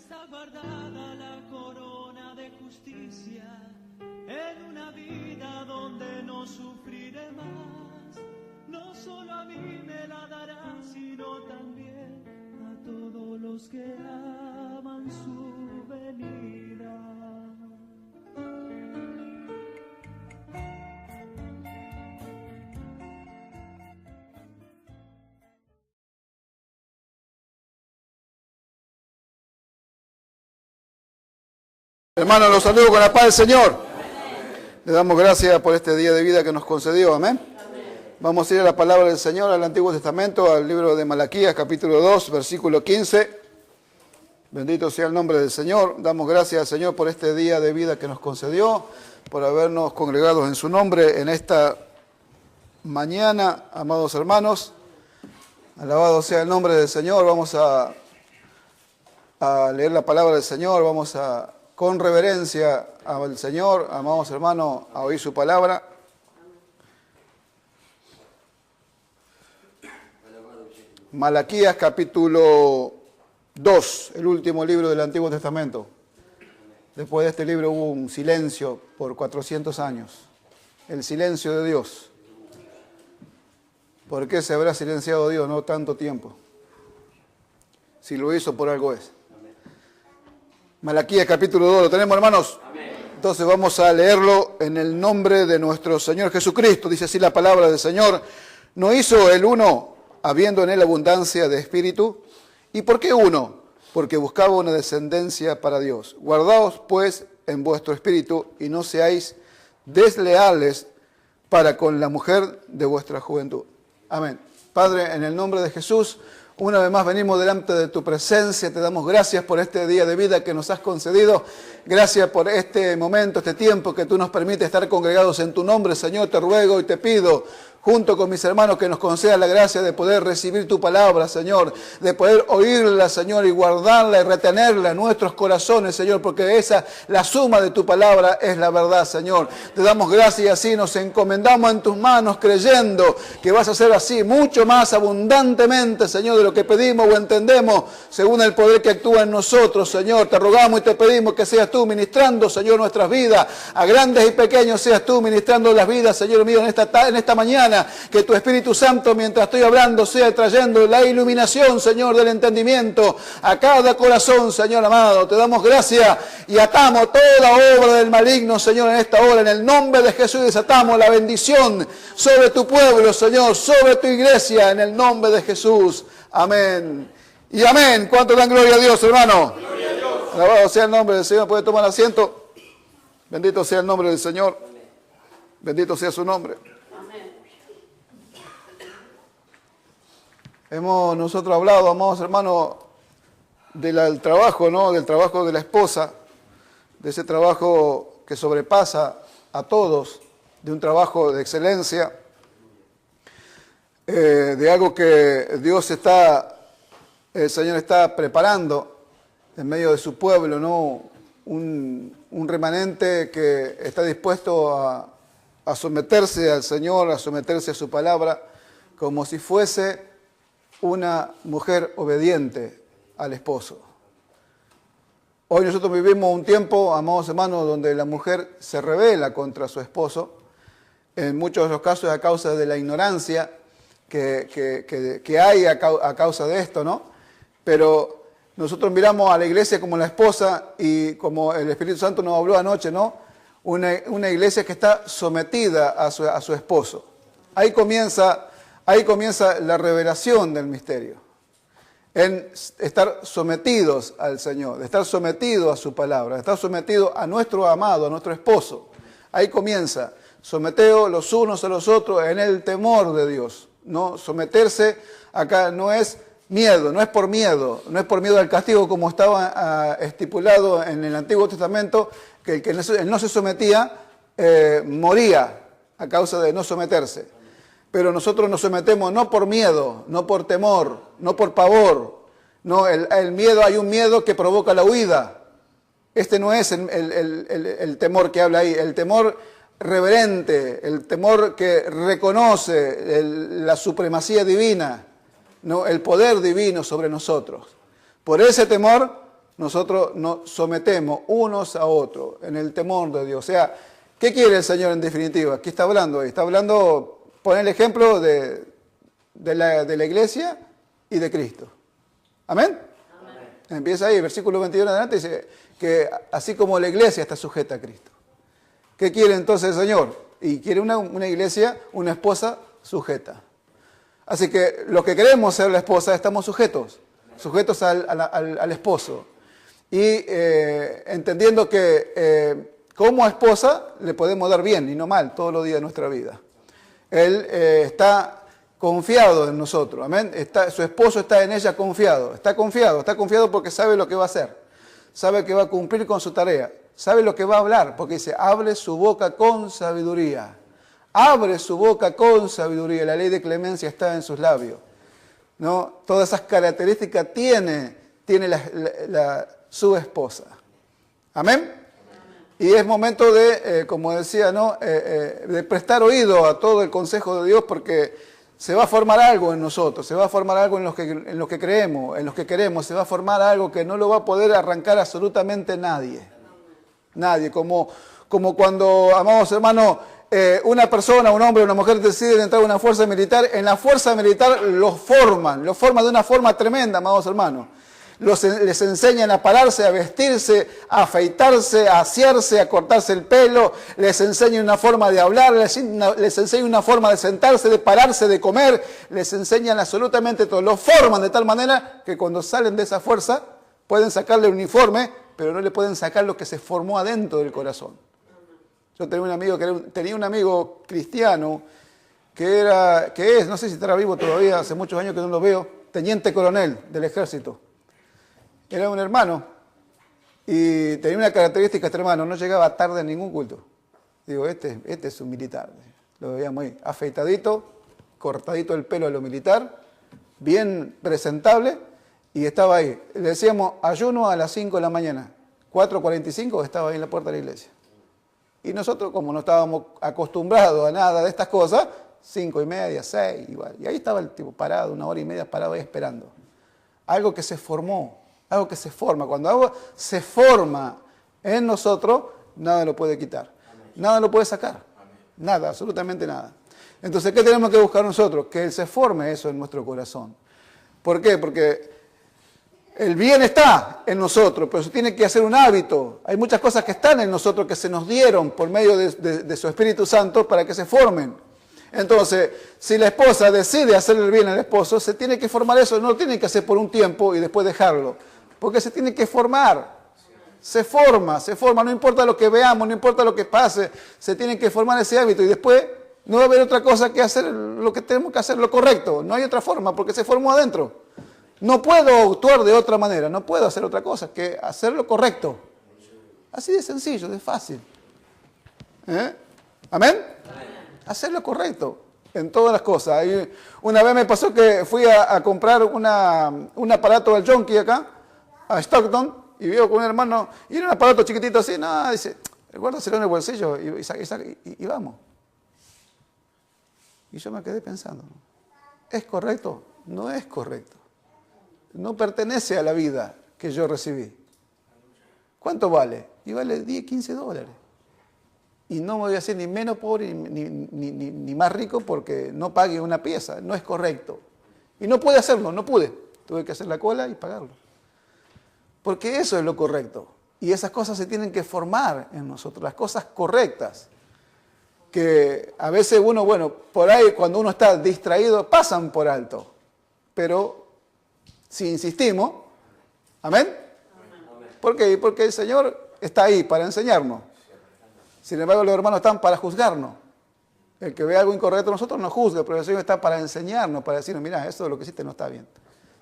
está guardada la corona de justicia en una vida donde no sufriré más. No solo a mí me la dará, sino también a todos los que aman su venida. Hermanos, los saludo con la paz del Señor. Le damos gracias por este día de vida que nos concedió. Amén. Vamos a ir a la palabra del Señor, al Antiguo Testamento, al libro de Malaquías, capítulo 2, versículo 15. Bendito sea el nombre del Señor. Damos gracias al Señor por este día de vida que nos concedió, por habernos congregado en su nombre en esta mañana, amados hermanos. Alabado sea el nombre del Señor. Vamos a leer la palabra del Señor. Vamos a, con reverencia al Señor, amados hermanos, a oír su palabra. Malaquías capítulo 2, el último libro del Antiguo Testamento. Después de este libro hubo un silencio por 400 años. El silencio de Dios. ¿Por qué se habrá silenciado Dios no tanto tiempo? Si lo hizo, por algo es. Malaquías capítulo 2, ¿lo tenemos, hermanos? Amén. Entonces vamos a leerlo en el nombre de nuestro Señor Jesucristo. Dice así la palabra del Señor. ¿No hizo el uno, habiendo en él abundancia de espíritu? ¿Y por qué uno? Porque buscaba una descendencia para Dios. Guardaos pues en vuestro espíritu y no seáis desleales para con la mujer de vuestra juventud. Amén. Padre, en el nombre de Jesús, una vez más venimos delante de tu presencia, te damos gracias por este día de vida que nos has concedido, gracias por este momento, este tiempo que tú nos permites estar congregados en tu nombre, Señor, te ruego y te pido, junto con mis hermanos, que nos concedas la gracia de poder recibir tu palabra, Señor, de poder oírla, Señor, y guardarla y retenerla en nuestros corazones, Señor, porque esa, la suma de tu palabra es la verdad, Señor. Te damos gracias y así nos encomendamos en tus manos, creyendo que vas a hacer así mucho más abundantemente, Señor, de lo que pedimos o entendemos, según el poder que actúa en nosotros, Señor. Te rogamos y te pedimos que seas tú ministrando, Señor, nuestras vidas, a grandes y pequeños seas tú ministrando las vidas, Señor mío, en esta mañana. Que tu Espíritu Santo, mientras estoy hablando, sea trayendo la iluminación, Señor, del entendimiento a cada corazón, Señor amado. Te damos gracias y atamos toda obra del maligno, Señor, en esta hora. En el nombre de Jesús desatamos la bendición sobre tu pueblo, Señor, sobre tu iglesia, en el nombre de Jesús. Amén. Y amén. ¿Cuánto dan gloria a Dios, hermano? Gloria a Dios. Alabado sea el nombre del Señor. ¿Puede tomar asiento? Bendito sea el nombre del Señor. Bendito sea su nombre. Hemos nosotros hablado, amados hermanos, del trabajo, ¿no? Del trabajo de la esposa, de ese trabajo que sobrepasa a todos, de un trabajo de excelencia, de algo que Dios el Señor está preparando en medio de su pueblo, ¿no? Un remanente que está dispuesto a someterse al Señor, a someterse a su palabra, como si fuese una mujer obediente al esposo. Hoy nosotros vivimos un tiempo, amados hermanos, donde la mujer se rebela contra su esposo, en muchos de los casos a causa de la ignorancia que hay a causa de esto, ¿no? Pero nosotros miramos a la iglesia como la esposa y como el Espíritu Santo nos habló anoche, ¿no? Una iglesia que está sometida a su esposo. Ahí comienza la revelación del misterio, en estar sometidos al Señor, de estar sometidos a su palabra, de estar sometidos a nuestro amado, a nuestro esposo. Ahí comienza, someteos los unos a los otros en el temor de Dios. No, someterse acá no es miedo, no es por miedo al castigo como estaba estipulado en el Antiguo Testamento, que el que no se sometía moría a causa de no someterse. Pero nosotros nos sometemos no por miedo, no por temor, no por pavor. No, el miedo, hay un miedo que provoca la huida. Este no es el temor que habla ahí, el temor reverente, el temor que reconoce la supremacía divina, ¿no? El poder divino sobre nosotros. Por ese temor nosotros nos sometemos unos a otros en el temor de Dios. O sea, ¿qué quiere el Señor en definitiva? ¿Qué está hablando ahí? Está hablando, pone el ejemplo de la iglesia y de Cristo. ¿Amén? Amén. Empieza ahí, versículo 21 adelante, dice que así como la iglesia está sujeta a Cristo. ¿Qué quiere entonces el Señor? Y quiere una iglesia, una esposa sujeta. Así que los que queremos ser la esposa estamos sujetos al esposo. Y entendiendo que como esposa le podemos dar bien y no mal todos los días de nuestra vida. Él está confiado en nosotros, amén. Su esposo está en ella confiado. Está confiado porque sabe lo que va a hacer. Sabe que va a cumplir con su tarea. Sabe lo que va a hablar, porque dice, abre su boca con sabiduría. Abre su boca con sabiduría. La ley de clemencia está en sus labios. ¿No? Todas esas características tiene su esposa. ¿Amén? Y es momento de, como decía, ¿no? De prestar oído a todo el consejo de Dios, porque se va a formar algo en nosotros, se va a formar algo en los que creemos, en los que queremos, se va a formar algo que no lo va a poder arrancar absolutamente nadie. Nadie, como cuando, amados hermanos, una persona, un hombre o una mujer deciden entrar a una fuerza militar, en la fuerza militar los forman de una forma tremenda, amados hermanos. Les enseñan a pararse, a vestirse, a afeitarse, a asearse, a cortarse el pelo, les enseñan una forma de hablar, les enseñan una forma de sentarse, de pararse, de comer, les enseñan absolutamente todo. Los forman de tal manera que cuando salen de esa fuerza pueden sacarle el uniforme, pero no le pueden sacar lo que se formó adentro del corazón. Yo tenía un amigo cristiano que es, no sé si estará vivo todavía, hace muchos años que no lo veo, teniente coronel del ejército. Era un hermano y tenía una característica, este hermano, no llegaba tarde en ningún culto. Digo, este es un militar. Lo veíamos ahí, afeitadito, cortadito el pelo a lo militar, bien presentable, y estaba ahí. Le decíamos ayuno a las 5 de la mañana, 4:45 estaba ahí en la puerta de la iglesia. Y nosotros, como no estábamos acostumbrados a nada de estas cosas, 5:30, 6, igual. Y ahí estaba el tipo parado, 1 hora y media parado ahí esperando. Algo que se formó, algo que se forma. Cuando algo se forma en nosotros, nada lo puede quitar. Nada lo puede sacar. Nada, absolutamente nada. Entonces, ¿qué tenemos que buscar nosotros? Que se forme eso en nuestro corazón. ¿Por qué? Porque el bien está en nosotros, pero se tiene que hacer un hábito. Hay muchas cosas que están en nosotros que se nos dieron por medio de su Espíritu Santo para que se formen. Entonces, si la esposa decide hacerle el bien al esposo, se tiene que formar eso. No lo tiene que hacer por un tiempo y después dejarlo. Porque se tiene que formar. Se forma, no importa lo que veamos, no importa lo que pase, se tiene que formar ese hábito y después no va a haber otra cosa que hacer lo que tenemos que hacer, lo correcto. No hay otra forma porque se formó adentro. No puedo actuar de otra manera, no puedo hacer otra cosa que hacer lo correcto. Así de sencillo, de fácil. ¿Amén? Hacer lo correcto en todas las cosas. Una vez me pasó que fui a comprar un aparato del Yonki acá, a Stockton, y veo con un hermano, y era un aparato chiquitito así, nada, dice, guárdaselo en el bolsillo y vamos. Y yo me quedé pensando, ¿es correcto? No es correcto. No pertenece a la vida que yo recibí. ¿Cuánto vale? Y vale 10, 15 dólares. Y no me voy a hacer ni menos pobre ni más rico porque no pague una pieza. No es correcto. Y no pude hacerlo, no pude. Tuve que hacer la cola y pagarlo. Porque eso es lo correcto. Y esas cosas se tienen que formar en nosotros, las cosas correctas. Que a veces uno, por ahí cuando uno está distraído, pasan por alto. Pero si insistimos, ¿amén? ¿Por qué? Porque el Señor está ahí para enseñarnos. Sin embargo, los hermanos están para juzgarnos. El que ve algo incorrecto en nosotros nos juzga, pero el Señor está para enseñarnos, para decirnos, mira, esto de lo que hiciste no está bien.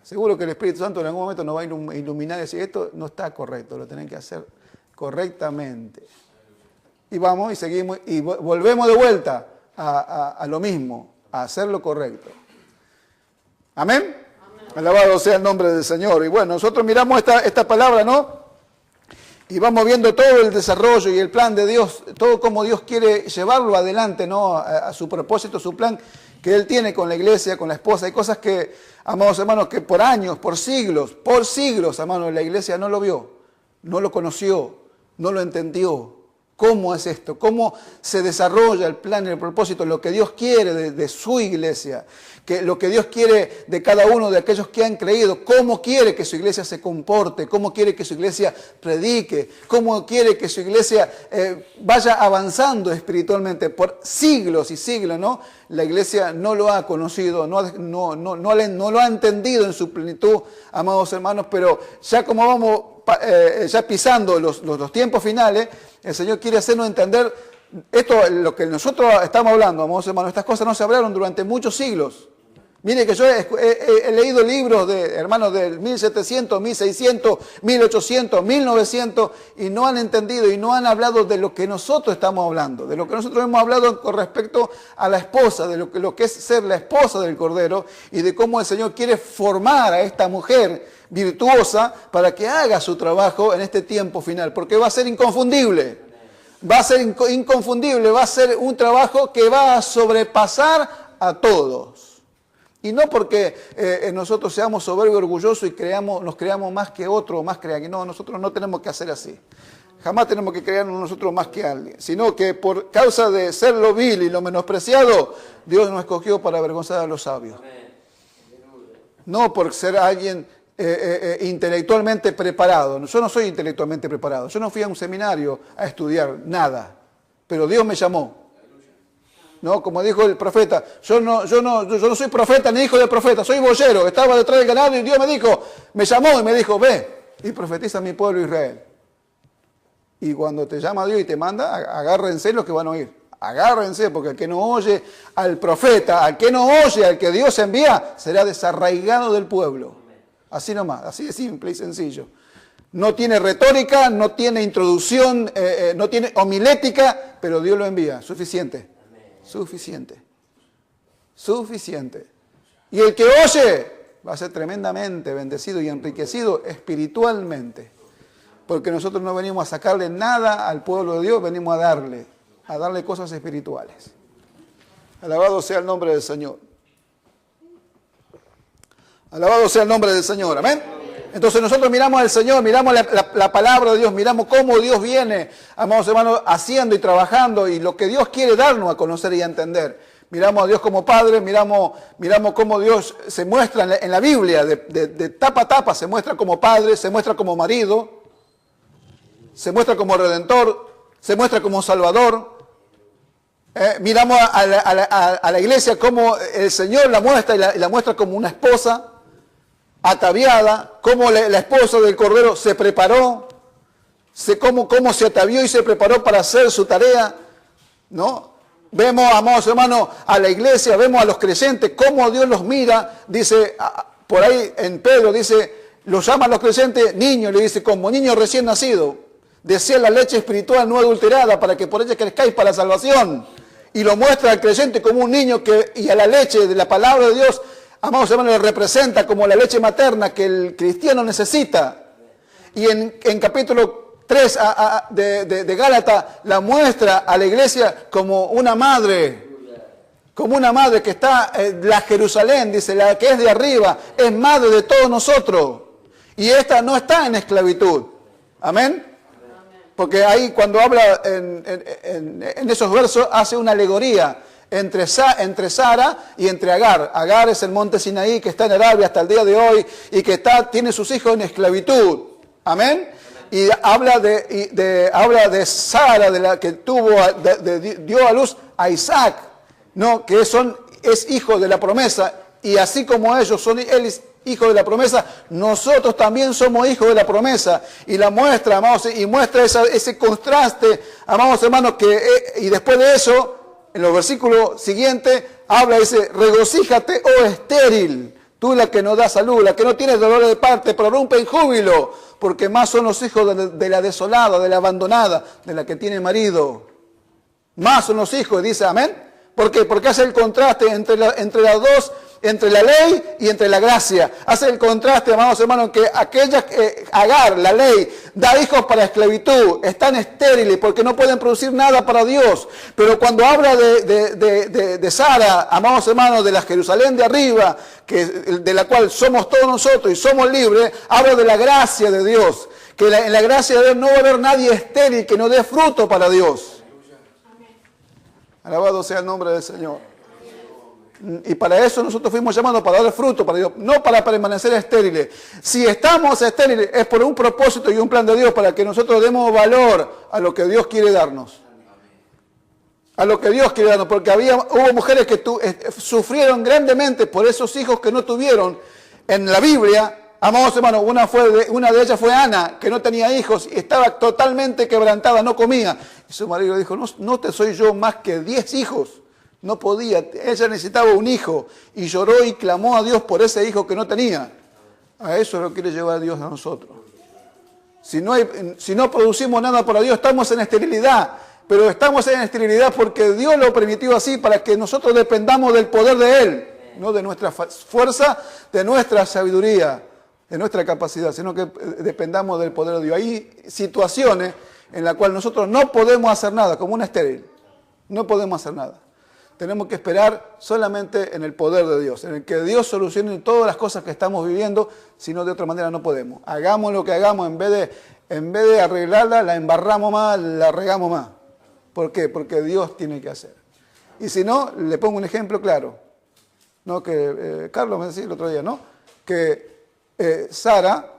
Seguro que el Espíritu Santo en algún momento nos va a iluminar y decir, esto no está correcto, lo tienen que hacer correctamente. Y vamos y seguimos y volvemos de vuelta a lo mismo, a hacer lo correcto. ¿Amén? Alabado sea el nombre del Señor. Y bueno, nosotros miramos esta palabra, ¿no? Y vamos viendo todo el desarrollo y el plan de Dios, todo como Dios quiere llevarlo adelante, ¿no? A su propósito, su plan. que Él tiene con la iglesia, con la esposa. Hay cosas que, amados hermanos, que por años, por siglos, hermanos, la iglesia no lo vio, no lo conoció, no lo entendió. ¿Cómo es esto? ¿Cómo se desarrolla el plan y el propósito? Lo que Dios quiere de su iglesia, que lo que Dios quiere de cada uno de aquellos que han creído, cómo quiere que su iglesia se comporte, cómo quiere que su iglesia predique, cómo quiere que su iglesia vaya avanzando espiritualmente por siglos y siglos, ¿no? La iglesia no lo ha conocido, no lo ha entendido en su plenitud, amados hermanos, pero ya como vamos ya pisando los tiempos finales, el Señor quiere hacernos entender esto, lo que nosotros estamos hablando, amados hermanos. Estas cosas no se hablaron durante muchos siglos. Mire que yo he leído libros de hermanos del 1700, 1600, 1800, 1900 y no han entendido y no han hablado de lo que nosotros estamos hablando, de lo que nosotros hemos hablado con respecto a la esposa, de lo que es ser la esposa del Cordero y de cómo el Señor quiere formar a esta mujer virtuosa para que haga su trabajo en este tiempo final, porque va a ser inconfundible, va a ser inconfundible, va a ser un trabajo que va a sobrepasar a todos. Y no porque nosotros seamos soberbios y orgullosos y nos creamos más que otro, más que no, nosotros no tenemos que hacer así. Jamás tenemos que crearnos nosotros más que alguien, sino que por causa de ser lo vil y lo menospreciado, Dios nos escogió para avergonzar a los sabios. No por ser alguien intelectualmente preparado. Yo no soy intelectualmente preparado. Yo no fui a un seminario a estudiar nada, pero Dios me llamó. ¿No? Como dijo el profeta, yo no soy profeta ni hijo de profeta, soy boyero, estaba detrás del ganado y Dios me llamó y me dijo, ve y profetiza a mi pueblo Israel. Y cuando te llama Dios y te manda, agárrense los que van a oír. Agárrense, porque el que no oye al profeta, al que no oye al que Dios envía, será desarraigado del pueblo. Así nomás, así de simple y sencillo. No tiene retórica, no tiene introducción, no tiene homilética, pero Dios lo envía, suficiente. Suficiente. Y el que oye va a ser tremendamente bendecido y enriquecido espiritualmente. Porque nosotros no venimos a sacarle nada al pueblo de Dios, venimos a darle cosas espirituales. Alabado sea el nombre del Señor. Alabado sea el nombre del Señor, amén. Entonces nosotros miramos al Señor, miramos la palabra de Dios, miramos cómo Dios viene, amados hermanos, haciendo y trabajando y lo que Dios quiere darnos a conocer y a entender. Miramos a Dios como Padre, miramos cómo Dios se muestra en la Biblia, de tapa a tapa, se muestra como Padre, se muestra como marido, se muestra como Redentor, se muestra como Salvador. Miramos a la iglesia cómo el Señor la muestra y la muestra como una esposa ataviada, cómo la esposa del Cordero se preparó, cómo se atavió y se preparó para hacer su tarea, ¿no? Vemos, amados hermanos, a la iglesia, vemos a los creyentes, cómo Dios los mira, dice, por ahí en Pedro dice, los llama a los creyentes niños, le dice, como niños recién nacidos, desea la leche espiritual no adulterada para que por ella crezcáis para la salvación. Y lo muestra al creyente como un niño y a la leche de la palabra de Dios, amados hermanos, le representa como la leche materna que el cristiano necesita. Y en capítulo 3 de Gálatas la muestra a la iglesia como una madre que está, la Jerusalén, dice, la que es de arriba, es madre de todos nosotros. Y esta no está en esclavitud. Amén. Porque ahí cuando habla en esos versos hace una alegoría entre Sara y entre Agar. Agar es el monte Sinaí que está en Arabia hasta el día de hoy y que tiene sus hijos en esclavitud. Amén. Y habla de Sara, de la que dio a luz a Isaac, ¿no? Que es hijo de la promesa. Y así como ellos son hijos de la promesa, nosotros también somos hijos de la promesa. Y la muestra, amados, y muestra ese contraste, amados hermanos, y después de eso, en los versículos siguientes, habla, dice, regocíjate, oh estéril, tú la que no da salud, la que no tienes dolores de parte, prorrumpe en júbilo, porque más son los hijos de la desolada, de la abandonada, de la que tiene marido. Más son los hijos, dice, amén. ¿Por qué? Porque hace el contraste entre las dos entre la ley y entre la gracia. Hace el contraste, amados hermanos, que aquellas Agar, la ley, da hijos para esclavitud, están estériles porque no pueden producir nada para Dios. Pero cuando habla de Sara, amados hermanos, de la Jerusalén de arriba, de la cual somos todos nosotros y somos libres, habla de la gracia de Dios. Que en la gracia de Dios no va a haber nadie estéril que no dé fruto para Dios. Alabado sea el nombre del Señor. Y para eso nosotros fuimos llamados, para dar fruto para Dios, no para permanecer estériles. Si estamos estériles es por un propósito y un plan de Dios para que nosotros demos valor a lo que Dios quiere darnos. A lo que Dios quiere darnos, porque hubo mujeres que sufrieron grandemente por esos hijos que no tuvieron en la Biblia. Amados hermanos, una de ellas fue Ana, que no tenía hijos y estaba totalmente quebrantada, no comía. Y su marido le dijo, no te soy yo más que 10 hijos. No podía, ella necesitaba un hijo y lloró y clamó a Dios por ese hijo que no tenía. A eso lo quiere llevar Dios a nosotros. Si no producimos nada para Dios, estamos en esterilidad. Pero estamos en esterilidad porque Dios lo permitió así para que nosotros dependamos del poder de Él. No de nuestra fuerza, de nuestra sabiduría, de nuestra capacidad, sino que dependamos del poder de Dios. Hay situaciones en las cuales nosotros no podemos hacer nada, como una estéril. No podemos hacer nada. Tenemos que esperar solamente en el poder de Dios, en el que Dios solucione todas las cosas que estamos viviendo, si no de otra manera no podemos. Hagamos lo que hagamos, en vez de arreglarla, la embarramos más, la regamos más. ¿Por qué? Porque Dios tiene que hacer. Y si no, le pongo un ejemplo claro. ¿No? Que Carlos me decía el otro día, ¿no? Que Sara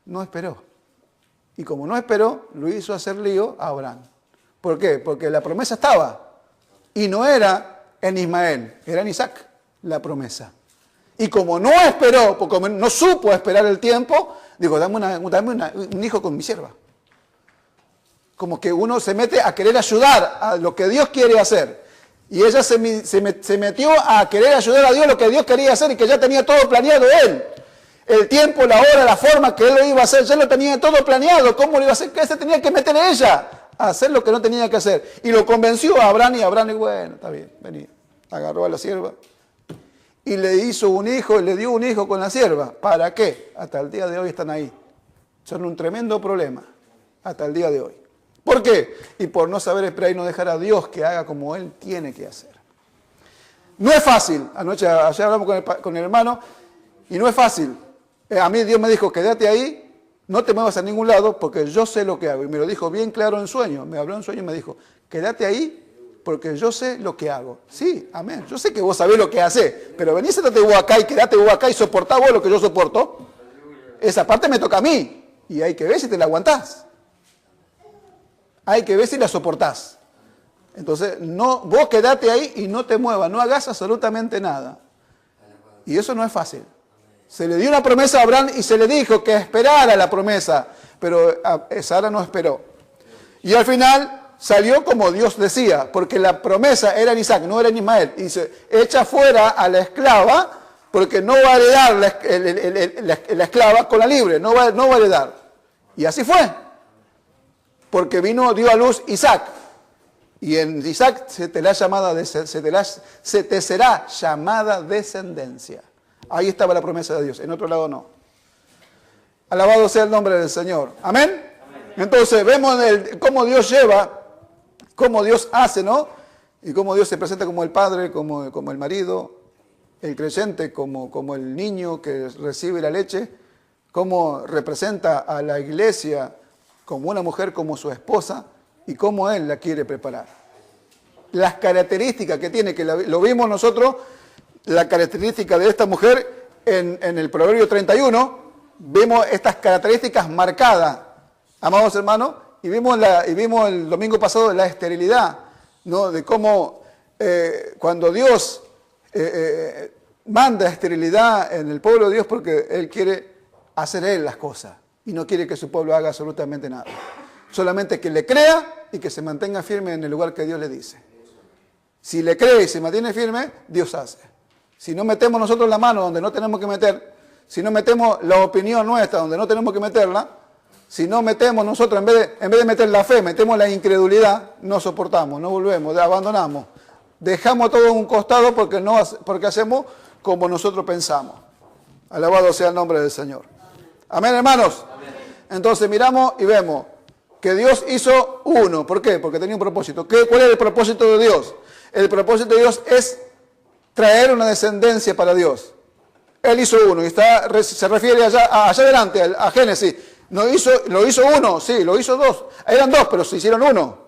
no esperó. Y como no esperó, lo hizo hacer lío a Abraham. ¿Por qué? Porque la promesa estaba. Y no era en Ismael, era en Isaac la promesa. Y como no esperó, porque no supo esperar el tiempo, digo, dame un hijo con mi sierva. Como que uno se mete a querer ayudar a lo que Dios quiere hacer. Y ella se metió a querer ayudar a Dios lo que Dios quería hacer y que ya tenía todo planeado él. El tiempo, la hora, la forma que él lo iba a hacer, ya lo tenía todo planeado. ¿Cómo lo iba a hacer? Que se tenía que meter ella a hacer lo que no tenía que hacer. Y lo convenció a Abraham y Abraham, y bueno, está bien, vení. Agarró a la sierva y le hizo un hijo, le dio un hijo con la sierva. ¿Para qué? Hasta el día de hoy están ahí. Son un tremendo problema hasta el día de hoy. ¿Por qué? Y por no saber esperar y no dejar a Dios que haga como Él tiene que hacer. No es fácil. Ayer hablamos con el hermano y no es fácil. A mí Dios me dijo, quédate ahí, no te muevas a ningún lado porque yo sé lo que hago. Y me lo dijo bien claro en sueño. Me habló en sueño y me dijo, quédate ahí porque yo sé lo que hago. Sí, amén. Yo sé que vos sabés lo que hacés, pero venís, sentate vos acá y quedate vos acá y soportá vos lo que yo soporto. Esa parte me toca a mí. Y hay que ver si te la aguantás. Hay que ver si la soportás. Entonces, vos quedate ahí y no te muevas, no hagas absolutamente nada. Y eso no es fácil. Se le dio una promesa a Abraham y se le dijo que esperara la promesa, pero Sara no esperó. Y al final salió como Dios decía, porque la promesa era en Isaac, no era en Ismael. Y dice, echa fuera a la esclava, porque no va a heredar la esclava con la libre, no va a heredar. Y así fue. Porque dio a luz Isaac. Y en Isaac se te será llamada descendencia. Ahí estaba la promesa de Dios, en otro lado no. Alabado sea el nombre del Señor. ¿Amén? Entonces vemos cómo Dios lleva, cómo Dios hace, ¿no? Y cómo Dios se presenta como el padre, como el marido, el creyente, como el niño que recibe la leche, cómo representa a la iglesia como una mujer, como su esposa, y cómo Él la quiere preparar. Las características que tiene, que lo vimos nosotros, la característica de esta mujer en el Proverbio 31, vemos estas características marcadas, amados hermanos, y vimos el domingo pasado la esterilidad, ¿no? De cómo cuando Dios manda esterilidad en el pueblo de Dios, porque Él quiere hacer Él las cosas, y no quiere que su pueblo haga absolutamente nada. Solamente que le crea y que se mantenga firme en el lugar que Dios le dice. Si le cree y se mantiene firme, Dios hace. Si no metemos nosotros la mano donde no tenemos que meter, si no metemos la opinión nuestra donde no tenemos que meterla, si no metemos nosotros, en vez de meter la fe, metemos la incredulidad, no soportamos, no volvemos, abandonamos. Dejamos todo a un costado porque hacemos como nosotros pensamos. Alabado sea el nombre del Señor. Amén, hermanos. Amén. Entonces miramos y vemos que Dios hizo uno. ¿Por qué? Porque tenía un propósito. ¿Cuál es el propósito de Dios? El propósito de Dios es traer una descendencia para Dios. Él hizo uno y se refiere allá adelante, a Génesis. ¿Lo hizo uno? Sí, lo hizo dos. Eran dos, pero se hicieron uno.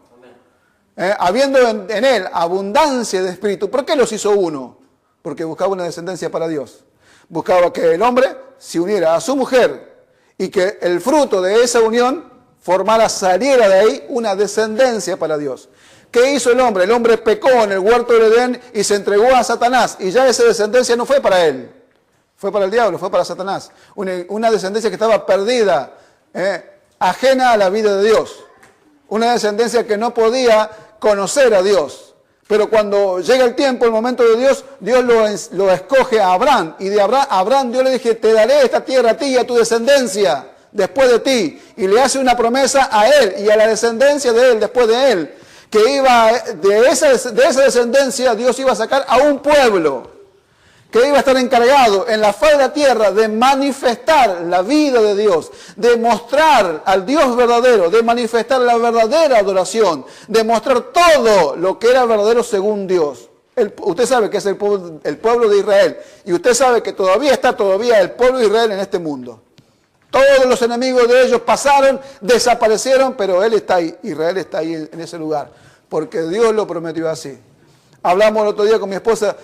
Habiendo en él abundancia de espíritu. ¿Por qué los hizo uno? Porque buscaba una descendencia para Dios. Buscaba que el hombre se uniera a su mujer y que el fruto de esa unión saliera de ahí una descendencia para Dios. ¿Qué hizo el hombre? El hombre pecó en el huerto del Edén y se entregó a Satanás. Y ya esa descendencia no fue para él. Fue para el diablo, fue para Satanás. Una descendencia que estaba perdida, ajena a la vida de Dios. Una descendencia que no podía conocer a Dios. Pero cuando llega el tiempo, el momento de Dios, Dios lo escoge a Abraham. Y de Abraham Dios le dije, te daré esta tierra a ti y a tu descendencia después de ti. Y le hace una promesa a él y a la descendencia de él después de él. Que de esa descendencia Dios iba a sacar a un pueblo. Que iba a estar encargado en la faz de la tierra de manifestar la vida de Dios, de mostrar al Dios verdadero, de manifestar la verdadera adoración, de mostrar todo lo que era verdadero según Dios. Usted sabe que es el pueblo de Israel y usted sabe que todavía está el pueblo de Israel en este mundo. Todos los enemigos de ellos pasaron, desaparecieron, pero Él está ahí, Israel está ahí en ese lugar, porque Dios lo prometió así. Hablamos el otro día con mi esposa,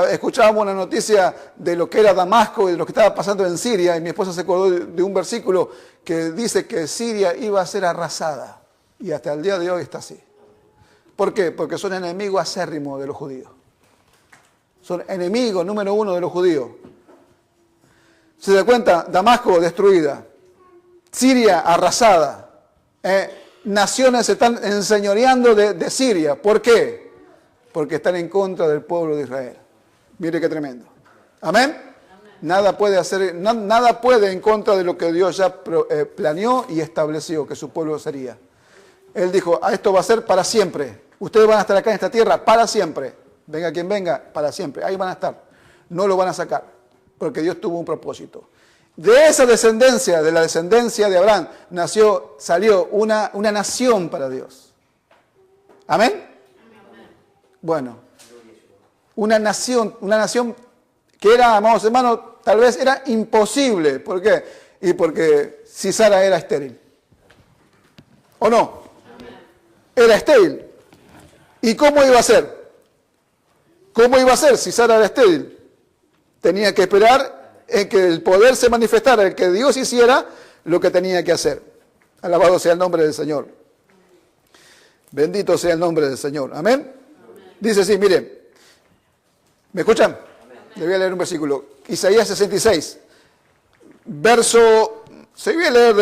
escuchábamos una noticia de lo que era Damasco y de lo que estaba pasando en Siria, y mi esposa se acordó de un versículo que dice que Siria iba a ser arrasada, y hasta el día de hoy está así. ¿Por qué? Porque son enemigos acérrimos de los judíos. Son enemigos número uno de los judíos. Se da cuenta, Damasco destruida, Siria arrasada, naciones se están enseñoreando de Siria. ¿Por qué? Porque están en contra del pueblo de Israel. Mire qué tremendo. ¿Amén? Amén. Nada puede en contra de lo que Dios ya planeó y estableció que su pueblo sería. Él dijo, esto va a ser para siempre. Ustedes van a estar acá en esta tierra para siempre. Venga quien venga, para siempre. Ahí van a estar. No lo van a sacar. Porque Dios tuvo un propósito. De esa descendencia, de la descendencia de Abraham, salió una nación para Dios. ¿Amén? Bueno, una nación que era, amados hermanos, tal vez era imposible. ¿Por qué? Y porque Sisara era estéril. ¿O no? Era estéril. ¿Y cómo iba a ser? ¿Cómo iba a ser si Sara era estéril? Tenía que esperar en que el poder se manifestara, en que Dios hiciera lo que tenía que hacer. Alabado sea el nombre del Señor. Bendito sea el nombre del Señor. Amén. Dice así, miren, ¿me escuchan? Le voy a leer un versículo. Isaías 66, se voy a leer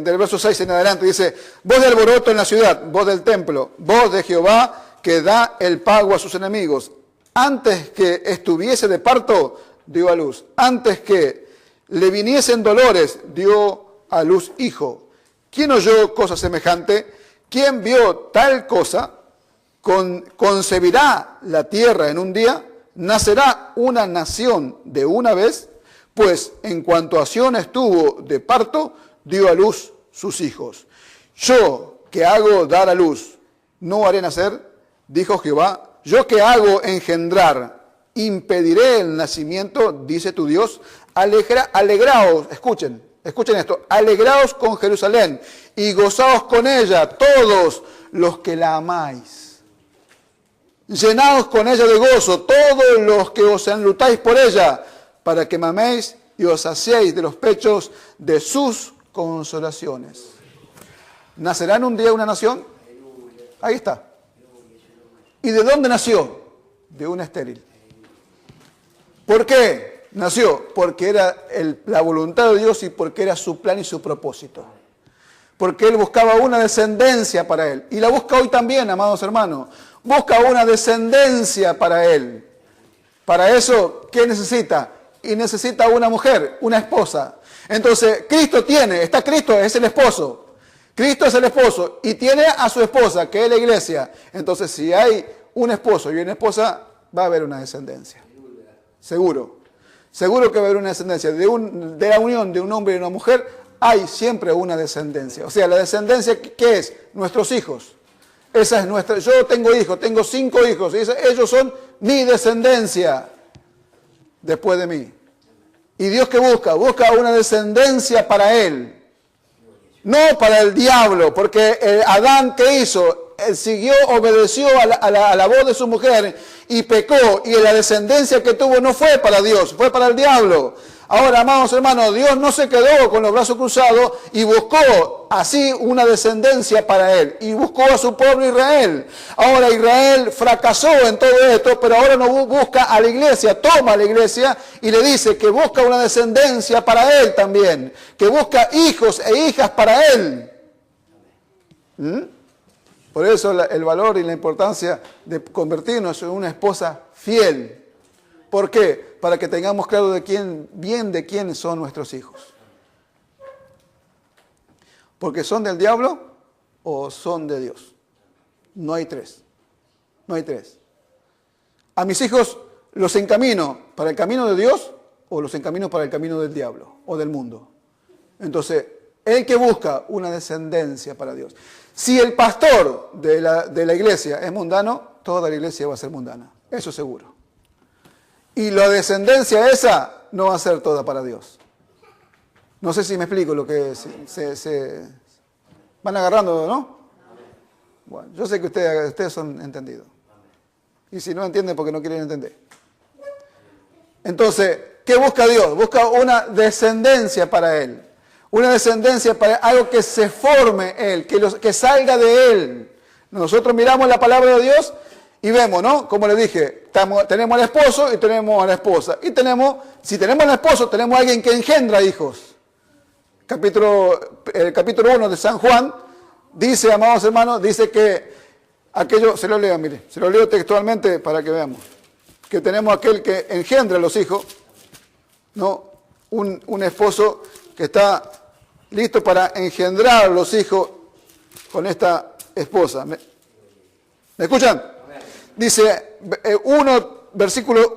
del verso 6 en adelante. Dice, voz de alboroto en la ciudad, voz del templo, voz de Jehová que da el pago a sus enemigos. Antes que estuviese de parto, dio a luz. Antes que le viniesen dolores, dio a luz hijo. ¿Quién oyó cosa semejante? ¿Quién vio tal cosa? ¿Concebirá la tierra en un día? ¿Nacerá una nación de una vez? Pues en cuanto a Sión estuvo de parto, dio a luz sus hijos. Yo que hago dar a luz, no haré nacer, dijo Jehová. Yo que hago engendrar, impediré el nacimiento, dice tu Dios. Alegraos, escuchen esto, alegraos con Jerusalén y gozaos con ella todos los que la amáis. Llenaos con ella de gozo, todos los que os enlutáis por ella, para que maméis y os saciéis de los pechos de sus consolaciones. ¿Nacerá en un día una nación? Ahí está. ¿Y de dónde nació? De una estéril. ¿Por qué nació? Porque era la voluntad de Dios y porque era su plan y su propósito. Porque Él buscaba una descendencia para Él. Y la busca hoy también, amados hermanos. Busca una descendencia para Él. Para eso, ¿qué necesita? Y necesita una mujer, una esposa. Entonces, Cristo es el esposo. Cristo es el esposo y tiene a su esposa, que es la iglesia. Entonces, si hay un esposo y una esposa, va a haber una descendencia. Seguro. Seguro que va a haber una descendencia. De la unión de un hombre y una mujer hay siempre una descendencia. O sea, la descendencia, ¿qué es? Nuestros hijos. Esa es nuestra. Yo tengo hijos, tengo 5 hijos. Y ellos son mi descendencia después de mí. ¿Y Dios qué busca? Busca una descendencia para él. No para el diablo, porque Adán, ¿qué hizo? Él obedeció a la voz de su mujer y pecó. Y la descendencia que tuvo no fue para Dios, fue para el diablo. Ahora, amados hermanos, Dios no se quedó con los brazos cruzados y buscó así una descendencia para él. Y buscó a su pueblo Israel. Ahora Israel fracasó en todo esto, pero ahora no busca a la iglesia, toma a la iglesia y le dice que busca una descendencia para él también. Que busca hijos e hijas para él. Por eso el valor y la importancia de convertirnos en una esposa fiel. ¿Por qué? Para que tengamos claro de quién son nuestros hijos. ¿Porque son del diablo o son de Dios? No hay tres. No hay tres. A mis hijos los encamino para el camino de Dios o los encamino para el camino del diablo o del mundo. Entonces, el que busca una descendencia para Dios. Si el pastor de la iglesia es mundano, toda la iglesia va a ser mundana. Eso seguro. Y la descendencia esa no va a ser toda para Dios. No sé si me explico lo que se van agarrando, ¿no? Bueno, yo sé que ustedes son entendidos. Y si no entienden, porque no quieren entender. Entonces, ¿qué busca Dios? Busca una descendencia para Él. Una descendencia para algo que se forme Él, que salga de Él. Nosotros miramos la palabra de Dios y vemos, ¿no? Como les dije, tenemos al esposo y tenemos a la esposa. Y si tenemos al esposo, tenemos a alguien que engendra hijos. El capítulo 1 de San Juan dice, amados hermanos, dice que aquello, se lo leo, mire, se lo leo textualmente para que veamos. Que tenemos aquel que engendra a los hijos, ¿no? Un esposo que está listo para engendrar a los hijos con esta esposa. ¿Me escuchan? Dice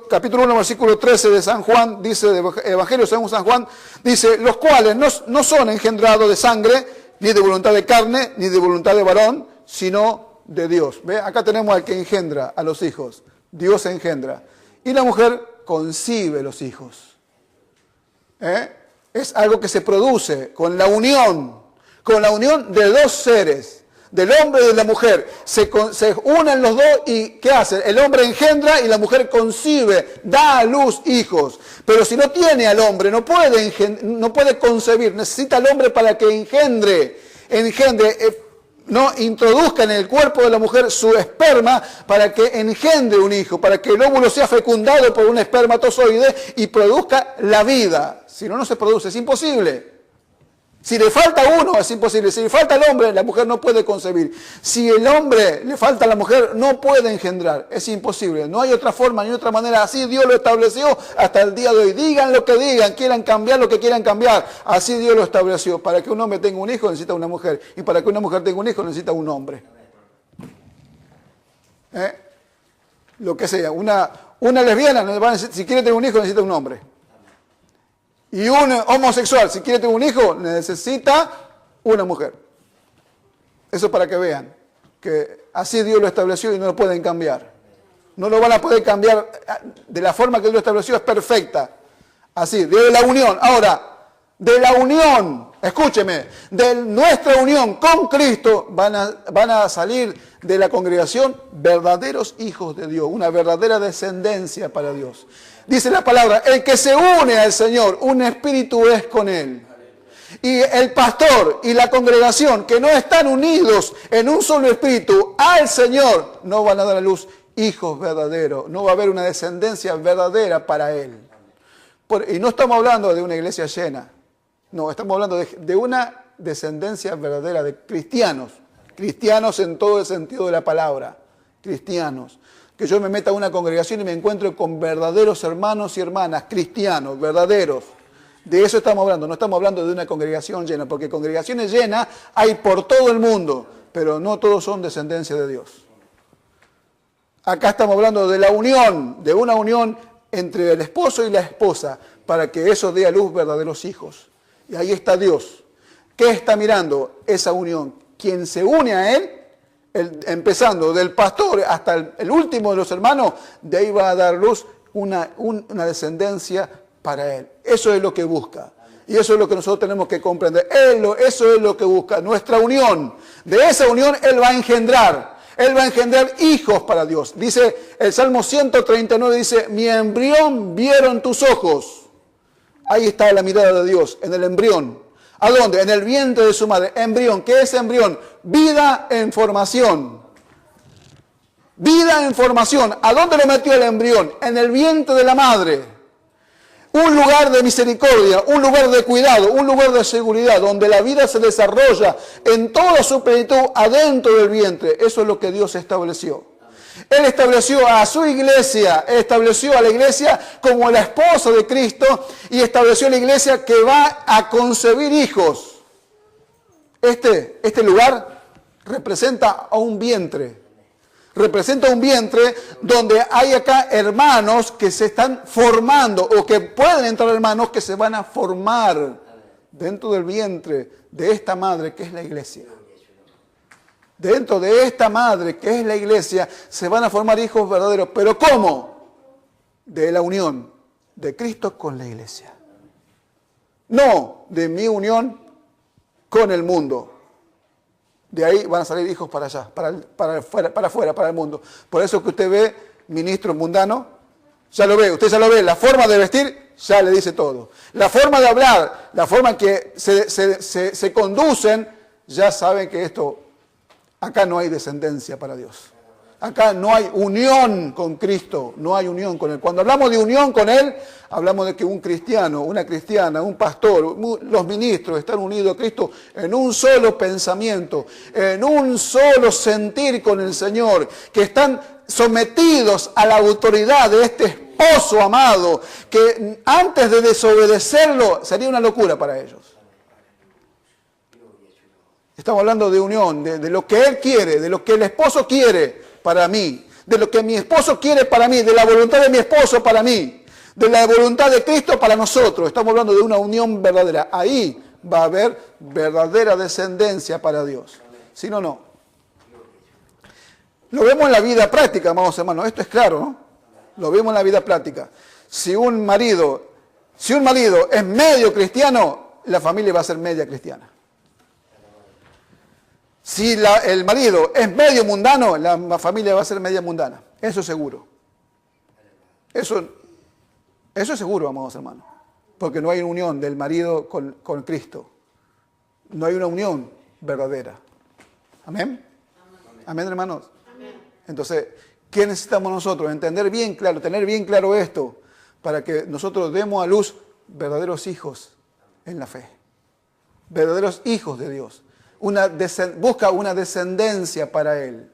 capítulo 1, versículo 13 de San Juan, dice, de Evangelio según San Juan, dice, los cuales no son engendrados de sangre, ni de voluntad de carne, ni de voluntad de varón, sino de Dios. ¿Ve? Acá tenemos al que engendra a los hijos. Dios engendra. Y la mujer concibe los hijos. Es algo que se produce con la unión de dos seres. Del hombre y de la mujer, se unen los dos y ¿qué hace? El hombre engendra y la mujer concibe, da a luz hijos. Pero si no tiene al hombre, no puede concebir, necesita al hombre para que engendre, no introduzca en el cuerpo de la mujer su esperma para que engendre un hijo, para que el óvulo sea fecundado por un espermatozoide y produzca la vida. Si no, no se produce, es imposible. Si le falta uno, es imposible. Si le falta al hombre, la mujer no puede concebir. Si el hombre le falta a la mujer, no puede engendrar. Es imposible. No hay otra forma ni otra manera. Así Dios lo estableció hasta el día de hoy. Digan lo que digan, quieran cambiar lo que quieran cambiar. Así Dios lo estableció. Para que un hombre tenga un hijo, necesita una mujer. Y para que una mujer tenga un hijo, necesita un hombre. Lo que sea. Una lesbiana, si quiere tener un hijo, necesita un hombre. Y un homosexual, si quiere tener un hijo, necesita una mujer. Eso para que vean que así Dios lo estableció y no lo pueden cambiar. No lo van a poder cambiar de la forma que Dios lo estableció, es perfecta. Así, de la unión. Ahora, de la unión, escúcheme, de nuestra unión con Cristo van a salir de la congregación verdaderos hijos de Dios, una verdadera descendencia para Dios. Dice la palabra, el que se une al Señor, un espíritu es con Él. Y el pastor y la congregación que no están unidos en un solo espíritu al Señor, no van a dar a luz hijos verdaderos. No va a haber una descendencia verdadera para Él. Y no estamos hablando de una iglesia llena. No, estamos hablando de una descendencia verdadera de cristianos. Cristianos en todo el sentido de la palabra. Cristianos. Que yo me meta a una congregación y me encuentro con verdaderos hermanos y hermanas, cristianos, verdaderos. De eso estamos hablando, no estamos hablando de una congregación llena, porque congregaciones llenas hay por todo el mundo, pero no todos son descendencia de Dios. Acá estamos hablando de la unión, de una unión entre el esposo y la esposa para que eso dé a luz verdaderos hijos. Y ahí está Dios. ¿Qué está mirando? Esa unión. Quien se une a Él, empezando del pastor hasta el último de los hermanos, de ahí va a dar luz una descendencia para Él. Eso es lo que busca. Y eso es lo que nosotros tenemos que comprender. Eso es lo que busca, nuestra unión. De esa unión Él va a engendrar. Él va a engendrar hijos para Dios. Dice el Salmo 139, dice, mi embrión vieron tus ojos. Ahí está la mirada de Dios, en el embrión. ¿A dónde? En el vientre de su madre. Embrión. ¿Qué es embrión? Vida en formación. Vida en formación. ¿A dónde lo metió el embrión? En el vientre de la madre. Un lugar de misericordia, un lugar de cuidado, un lugar de seguridad, donde la vida se desarrolla en toda su plenitud adentro del vientre. Eso es lo que Dios estableció. Él estableció a su iglesia, estableció a la iglesia como la esposa de Cristo y estableció a la iglesia que va a concebir hijos. Este lugar representa a un vientre. Representa un vientre donde hay acá hermanos que se están formando o que pueden entrar hermanos que se van a formar dentro del vientre de esta madre que es la iglesia. Dentro de esta madre que es la iglesia se van a formar hijos verdaderos. ¿Pero cómo? De la unión de Cristo con la iglesia. No de mi unión con el mundo. De ahí van a salir hijos para allá, para afuera, para el mundo. Por eso que usted ve ministros mundanos, ya lo ve, usted ya lo ve, la forma de vestir ya le dice todo. La forma de hablar, la forma en que se conducen, ya saben que acá no hay descendencia para Dios. Acá no hay unión con Cristo, no hay unión con Él. Cuando hablamos de unión con Él, hablamos de que un cristiano, una cristiana, un pastor, los ministros están unidos a Cristo en un solo pensamiento, en un solo sentir con el Señor, que están sometidos a la autoridad de este esposo amado, que antes de desobedecerlo sería una locura para ellos. Estamos hablando de unión, de lo que Él quiere, de lo que el esposo quiere para mí, de lo que mi esposo quiere para mí, de la voluntad de mi esposo para mí, de la voluntad de Cristo para nosotros. Estamos hablando de una unión verdadera. Ahí va a haber verdadera descendencia para Dios. Si no, no. Lo vemos en la vida práctica, amados hermanos. Esto es claro, ¿no? Lo vemos en la vida práctica. Si un marido es medio cristiano, la familia va a ser media cristiana. Si el marido es medio mundano, la familia va a ser media mundana. Eso es seguro. Eso es seguro, amados hermanos. Porque no hay unión del marido con Cristo. No hay una unión verdadera. ¿Amén? ¿Amén, hermanos? Amén. Entonces, ¿qué necesitamos nosotros? Tener bien claro esto, para que nosotros demos a luz verdaderos hijos en la fe. Verdaderos hijos de Dios. Busca una descendencia para Él.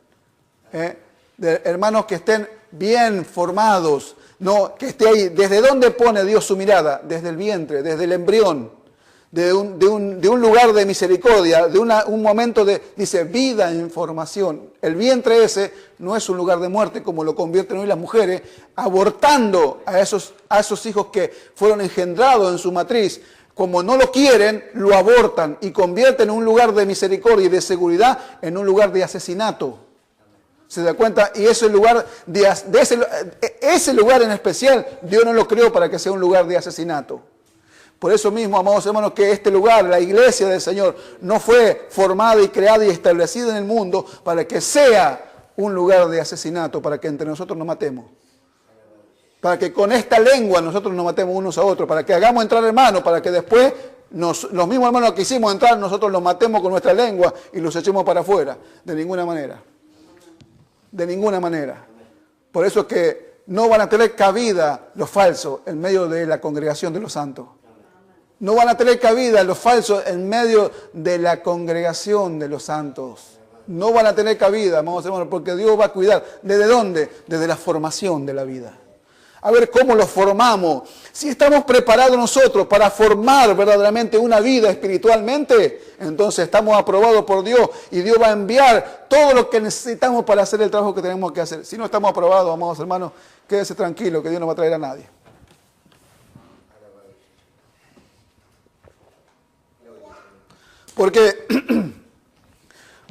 De hermanos que estén bien formados, no que esté ahí. ¿Desde dónde pone Dios su mirada? Desde el vientre, desde el embrión, de un lugar de misericordia, de un momento dice, vida en formación. El vientre ese no es un lugar de muerte como lo convierten hoy las mujeres, abortando a esos hijos que fueron engendrados en su matriz. Como no lo quieren, lo abortan y convierten un lugar de misericordia y de seguridad en un lugar de asesinato. ¿Se da cuenta? Y ese lugar, ese lugar en especial, Dios no lo creó para que sea un lugar de asesinato. Por eso mismo, amados hermanos, que este lugar, la iglesia del Señor, no fue formada y creada y establecida en el mundo para que sea un lugar de asesinato, para que entre nosotros nos matemos. Para que con esta lengua nosotros nos matemos unos a otros, para que hagamos entrar hermanos, para que después los mismos hermanos que hicimos entrar, nosotros los matemos con nuestra lengua y los echemos para afuera. De ninguna manera. De ninguna manera. Por eso es que no van a tener cabida los falsos en medio de la congregación de los santos. No van a tener cabida los falsos en medio de la congregación de los santos. No van a tener cabida, amados hermanos, porque Dios va a cuidar. ¿Desde dónde? Desde la formación de la vida. A ver cómo lo formamos. Si estamos preparados nosotros para formar verdaderamente una vida espiritualmente, entonces estamos aprobados por Dios y Dios va a enviar todo lo que necesitamos para hacer el trabajo que tenemos que hacer. Si no estamos aprobados, amados hermanos, quédese tranquilo que Dios no va a traer a nadie. ¿Por qué?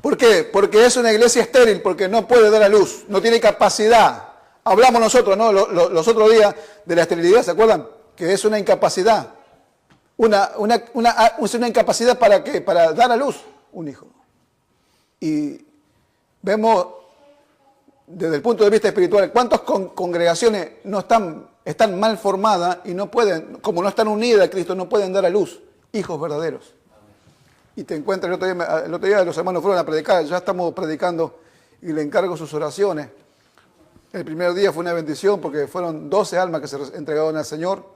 ¿Por qué? Porque es una iglesia estéril, porque no puede dar a luz, no tiene capacidad. Hablamos nosotros, ¿no? Los otros días de la esterilidad, ¿se acuerdan? Que es una incapacidad. Es una incapacidad ¿para qué? Para dar a luz un hijo. Y vemos desde el punto de vista espiritual cuántas congregaciones no están mal formadas y no pueden, como no están unidas a Cristo, no pueden dar a luz hijos verdaderos. Y te encuentras, el otro día los hermanos fueron a predicar, ya estamos predicando y le encargo sus oraciones. El primer día fue una bendición porque fueron 12 almas que se entregaron al Señor.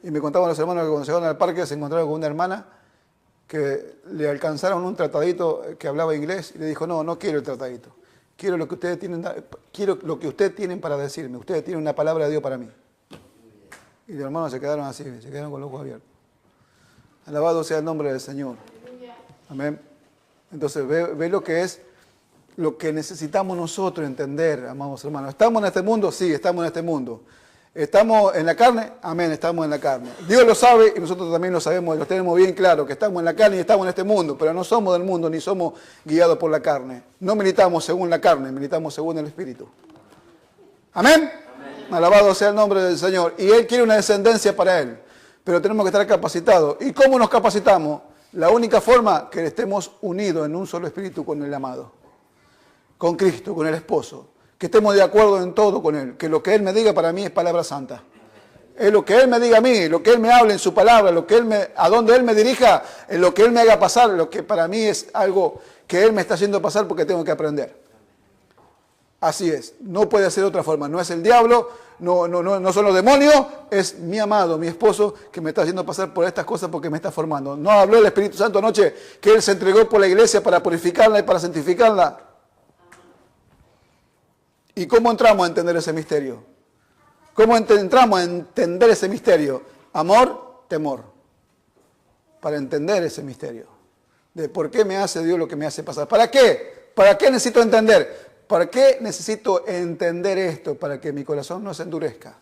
Y me contaban los hermanos que cuando llegaron al parque se encontraron con una hermana que le alcanzaron un tratadito que hablaba inglés y le dijo, no quiero el tratadito. Quiero lo que ustedes tienen para decirme. Ustedes tienen una palabra de Dios para mí. Y los hermanos se quedaron así, se quedaron con los ojos abiertos. Alabado sea el nombre del Señor. Amén. Entonces ve lo que es, lo que necesitamos nosotros entender, amados hermanos. ¿Estamos en este mundo? Sí, estamos en este mundo. ¿Estamos en la carne? Amén, estamos en la carne. Dios lo sabe y nosotros también lo sabemos y lo tenemos bien claro, que estamos en la carne y estamos en este mundo, pero no somos del mundo ni somos guiados por la carne. No militamos según la carne, militamos según el Espíritu. Amén. Amén. Alabado sea el nombre del Señor. Y Él quiere una descendencia para Él, pero tenemos que estar capacitados. ¿Y cómo nos capacitamos? La única forma que estemos unidos en un solo espíritu con el amado, con Cristo, con el esposo, que estemos de acuerdo en todo con Él, que lo que Él me diga para mí es palabra santa. Es lo que Él me diga a mí, lo que Él me hable en su palabra, a donde Él me dirija, en lo que Él me haga pasar, lo que para mí es algo que Él me está haciendo pasar porque tengo que aprender. Así es, no puede ser de otra forma, no es el diablo, no son los demonios, es mi amado, mi esposo, que me está haciendo pasar por estas cosas porque me está formando. ¿No habló el Espíritu Santo anoche que Él se entregó por la iglesia para purificarla y para santificarla? ¿Y cómo entramos a entender ese misterio? ¿Cómo entramos a entender ese misterio? Amor, temor. Para entender ese misterio. De por qué me hace Dios lo que me hace pasar. ¿Para qué? ¿Para qué necesito entender? ¿Para qué necesito entender esto? Para que mi corazón no se endurezca.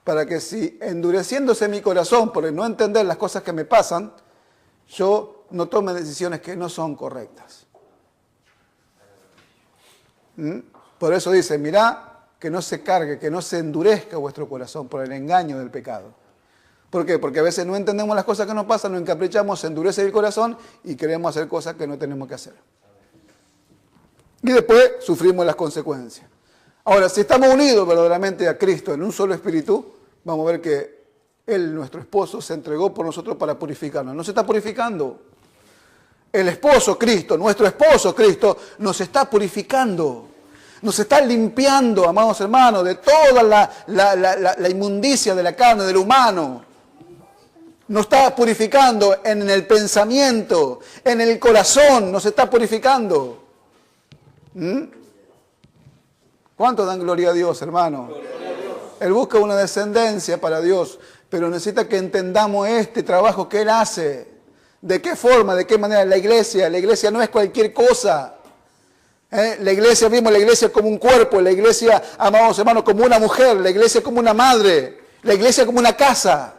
Para que si endureciéndose mi corazón por no entender las cosas que me pasan, yo no tome decisiones que no son correctas. Por eso dice, mirá que no se cargue, que no se endurezca vuestro corazón por el engaño del pecado. ¿Por qué? Porque a veces no entendemos las cosas que nos pasan, nos encaprichamos, se endurece el corazón y queremos hacer cosas que no tenemos que hacer. Y después sufrimos las consecuencias. Ahora, si estamos unidos verdaderamente a Cristo en un solo espíritu, vamos a ver que Él, nuestro esposo, se entregó por nosotros para purificarnos. Nos está purificando. El esposo Cristo, nuestro esposo Cristo, nos está purificando. Nos está limpiando, amados hermanos, de toda la inmundicia de la carne, del humano. Nos está purificando en el pensamiento, en el corazón, nos está purificando. ¿Cuántos dan gloria a Dios, hermano? Él busca una descendencia para Dios, pero necesita que entendamos este trabajo que Él hace. ¿De qué forma, de qué manera? La iglesia no es cualquier cosa. La iglesia, vimos la iglesia como un cuerpo, la iglesia, amados hermanos, como una mujer, la iglesia como una madre, la iglesia como una casa.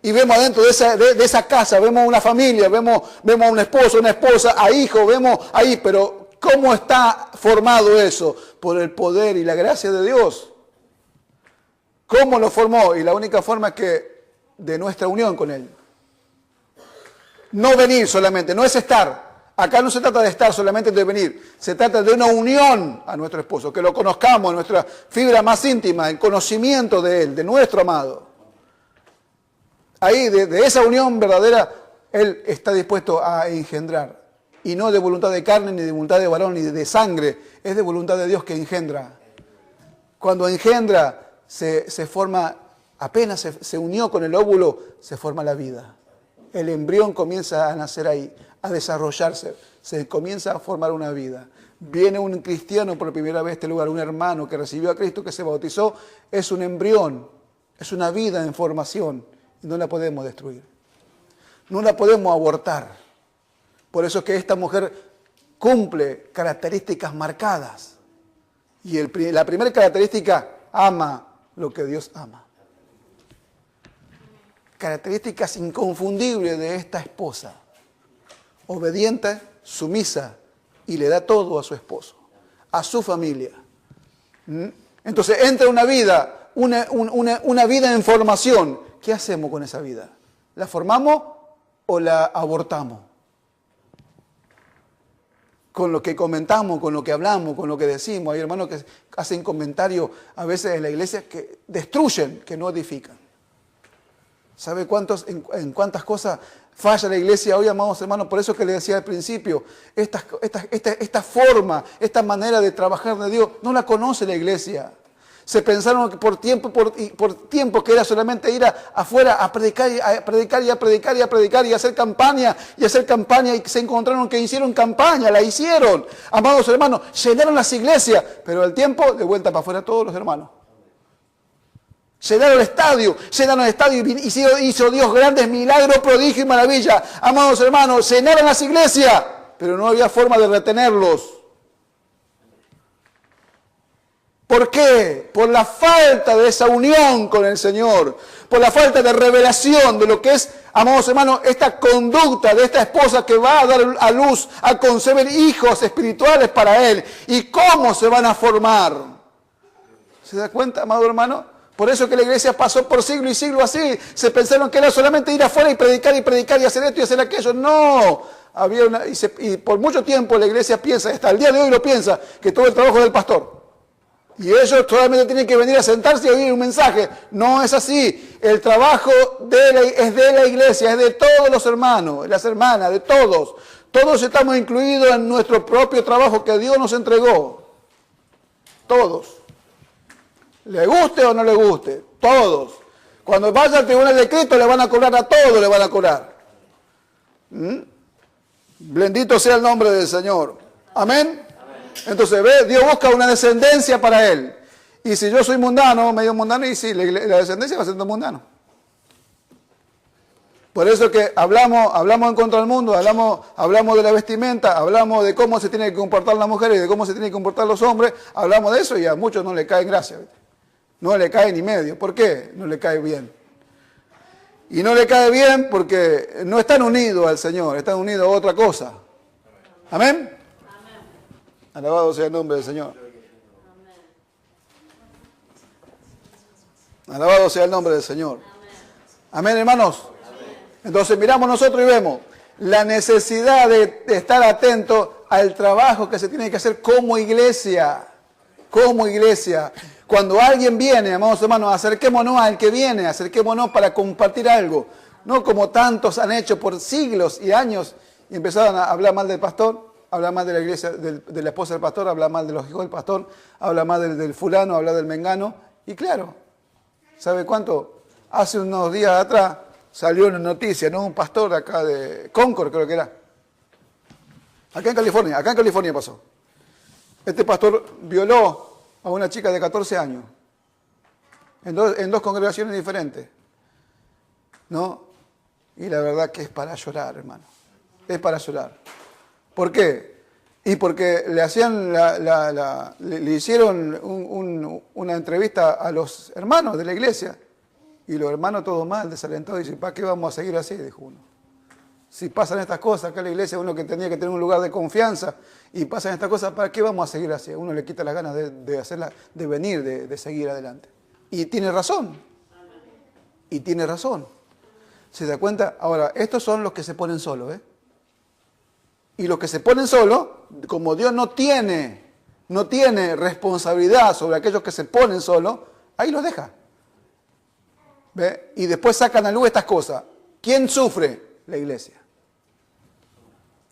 Y vemos adentro de esa casa, vemos una familia, vemos a un esposo, una esposa, a hijos, vemos ahí, pero ¿cómo está formado eso? Por el poder y la gracia de Dios. ¿Cómo lo formó? Y la única forma es que de nuestra unión con Él. No venir solamente, no es estar. Acá no se trata de estar solamente de venir, se trata de una unión a nuestro esposo, que lo conozcamos, nuestra fibra más íntima, el conocimiento de Él, de nuestro amado. Ahí, de esa unión verdadera, Él está dispuesto a engendrar. Y no de voluntad de carne, ni de voluntad de varón, ni de sangre. Es de voluntad de Dios que engendra. Cuando engendra, se forma, apenas se unió con el óvulo, se forma la vida. El embrión comienza a nacer ahí, a desarrollarse. Se comienza a formar una vida. Viene un cristiano por primera vez a este lugar, un hermano que recibió a Cristo, que se bautizó. Es un embrión, es una vida en formación. Y no la podemos destruir. No la podemos abortar. Por eso es que esta mujer cumple características marcadas. Y la primera característica, ama lo que Dios ama. Características inconfundibles de esta esposa. Obediente, sumisa, y le da todo a su esposo, a su familia. Entonces entra una vida, una vida en formación. ¿Qué hacemos con esa vida? ¿La formamos o la abortamos? Con lo que comentamos, con lo que hablamos, con lo que decimos. Hay hermanos que hacen comentarios a veces en la iglesia que destruyen, que no edifican. ¿Sabe en cuántas cosas falla la iglesia hoy, amados hermanos? Por eso que les decía al principio, esta forma, esta manera de trabajar de Dios, no la conoce la iglesia. Se pensaron que por tiempo que era solamente ir afuera a predicar y hacer campaña, y se encontraron que hicieron campaña, la hicieron. Amados hermanos, llenaron las iglesias, pero al tiempo de vuelta para afuera todos los hermanos. Llenaron el estadio y hizo Dios grandes milagros, prodigios y maravillas. Amados hermanos, llenaron las iglesias, pero no había forma de retenerlos. ¿Por qué? Por la falta de esa unión con el Señor, por la falta de revelación de lo que es, amados hermanos, esta conducta de esta esposa que va a dar a luz, a concebir hijos espirituales para Él. ¿Y cómo se van a formar? ¿Se da cuenta, amado hermano? Por eso que la iglesia pasó por siglo y siglo así. Se pensaron que era solamente ir afuera y predicar y hacer esto y hacer aquello. No. Y por mucho tiempo la iglesia piensa, hasta el día de hoy lo piensa, que todo el trabajo es del pastor. Y ellos solamente tienen que venir a sentarse y oír un mensaje. No es así. El trabajo es de la iglesia, es de todos los hermanos, las hermanas, de todos. Todos estamos incluidos en nuestro propio trabajo que Dios nos entregó. Todos. Le guste o no le guste, todos. Cuando vaya al tribunal de Cristo le van a cobrar a todos, le van a cobrar. Bendito sea el nombre del Señor. Amén. Entonces, Dios busca una descendencia para Él. Y si yo soy mundano, medio mundano, y sí, la descendencia va siendo mundano. Por eso que hablamos en contra del mundo, hablamos de la vestimenta, hablamos de cómo se tiene que comportar la mujer y de cómo se tienen que comportar los hombres, hablamos de eso y a muchos no le cae gracia. No le cae ni medio. ¿Por qué? No le cae bien. Y no le cae bien porque no están unidos al Señor, están unidos a otra cosa. ¿Amén? Alabado sea el nombre del Señor. Alabado sea el nombre del Señor. Amén, hermanos. Entonces miramos nosotros y vemos la necesidad de estar atentos al trabajo que se tiene que hacer como iglesia. Como iglesia. Cuando alguien viene, amados hermanos, acerquémonos al que viene, acerquémonos para compartir algo. No como tantos han hecho por siglos y años y empezaron a hablar mal del pastor. Habla más de la iglesia, de la esposa del pastor, habla más de los hijos del pastor, habla más del fulano, habla del mengano. Y claro, ¿sabe cuánto? Hace unos días atrás salió una noticia, ¿no? Un pastor acá de Concord, creo que era. Acá en California pasó. Este pastor violó a una chica de 14 años. En dos congregaciones diferentes. ¿No? Y la verdad que es para llorar, hermano. Es para llorar. ¿Por qué? Y porque le hicieron una entrevista a los hermanos de la iglesia. Y los hermanos todos mal, desalentados, dicen, ¿para qué vamos a seguir así? Dijo uno. Si pasan estas cosas acá en la iglesia, uno que tenía que tener un lugar de confianza, y pasan estas cosas, ¿para qué vamos a seguir así? Uno le quita las ganas de venir, de seguir adelante. Y tiene razón. Y tiene razón. ¿Se da cuenta? Ahora, estos son los que se ponen solos, ¿eh? Y los que se ponen solos, como Dios no tiene responsabilidad sobre aquellos que se ponen solos, ahí los deja. ¿Ve? Y después sacan a luz estas cosas. ¿Quién sufre? La iglesia.